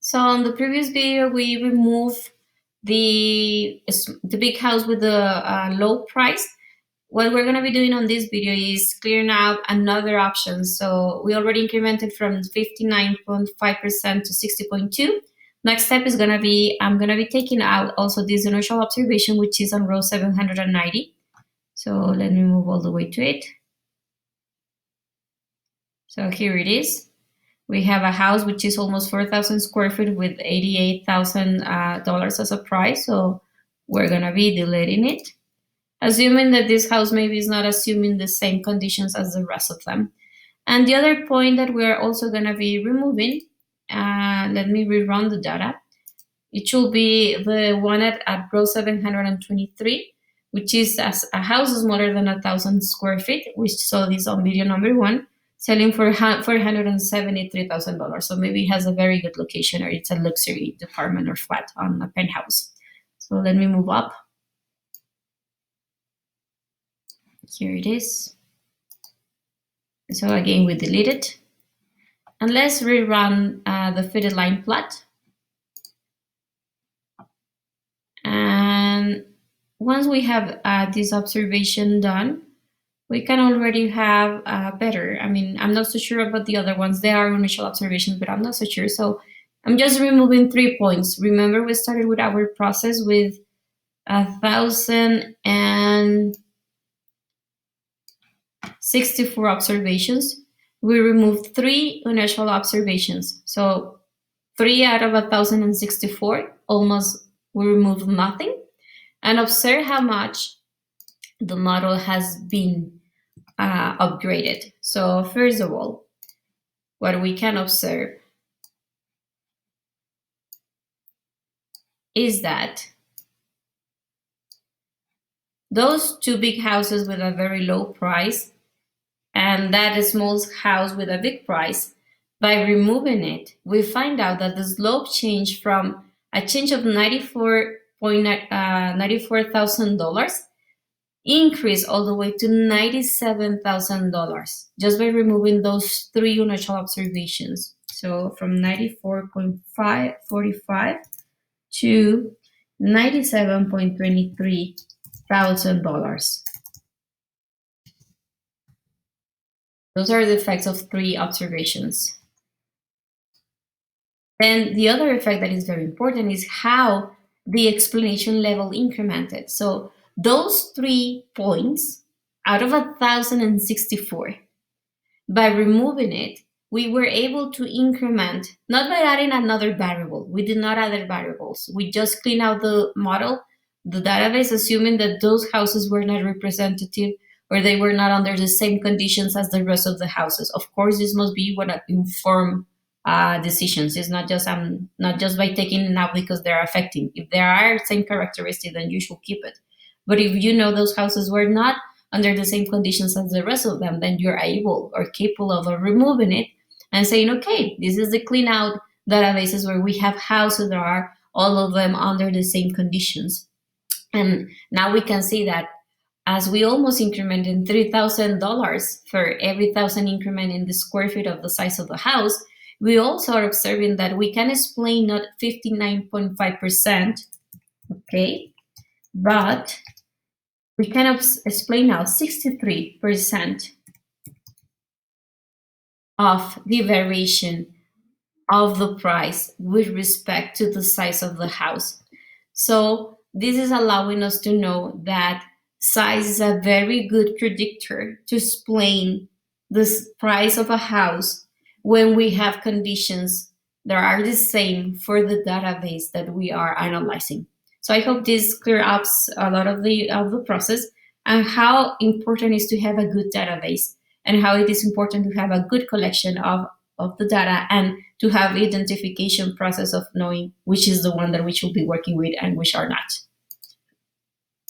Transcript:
So on the previous video, we removed the big house with the low price. What we're going to be doing on this video is clearing out another option. So we already incremented from 59.5% to 60.2. Next step is going to be, I'm going to be taking out also this initial observation, which is on row 790. So let me move all the way to it. So here it is. We have a house which is almost 4,000 square feet with $88,000 as a price. So we're going to be deleting it, assuming that this house maybe is not assuming the same conditions as the rest of them. And the other point that we're also going to be removing, let me rerun the data. It should be the one at row 723, which is a house smaller than 1,000 square feet. We saw this on video number 1, selling for $473,000. So maybe it has a very good location, or it's a luxury apartment or flat on a penthouse. So let me move up. Here it is. So again, we delete it. And let's rerun the fitted line plot. And once we have this observation done, we can already have better. I mean, I'm not so sure about the other ones. They are initial observations, but I'm not so sure. So I'm just removing 3 points. Remember, we started with our process with 1,064 observations. We removed 3 initial observations. So 3 out of 1,064, almost we removed nothing. And observe how much the model has been upgraded. So first of all, what we can observe is that those 2 big houses with a very low price and that small house with a big price, by removing it, we find out that the slope changed from a change of $94,000 increase all the way to $97,000 just by removing those 3 initial observations. So from $94,545 to $97,23,000. Those are the effects of 3 observations. Then the other effect that is very important is how the explanation level incremented. So those 3 points out of 1,064, by removing it, we were able to increment, not by adding another variable. We did not add variables. We just cleaned out the model, the database, assuming that those houses were not representative or they were not under the same conditions as the rest of the houses. Of course, this must be what inform decisions. It's not just by taking it out because they're affecting. If there are same characteristics, then you should keep it. But if you know those houses were not under the same conditions as the rest of them, then you're able or capable of removing it and saying, okay, this is the clean out databases where we have houses that are all of them under the same conditions. And now we can see that as we almost incremented $3,000 for every 1,000 increment in the square feet of the size of the house, we also are observing that we can explain not 59.5%, okay, but we can explain now 63% of the variation of the price with respect to the size of the house. So this is allowing us to know that size is a very good predictor to explain the price of a house when we have conditions that are the same for the database that we are analyzing. So I hope this clears up a lot of the process and how important it is to have a good database and how it is important to have a good collection of the data and to have identification process of knowing which is the one that we should be working with and which are not.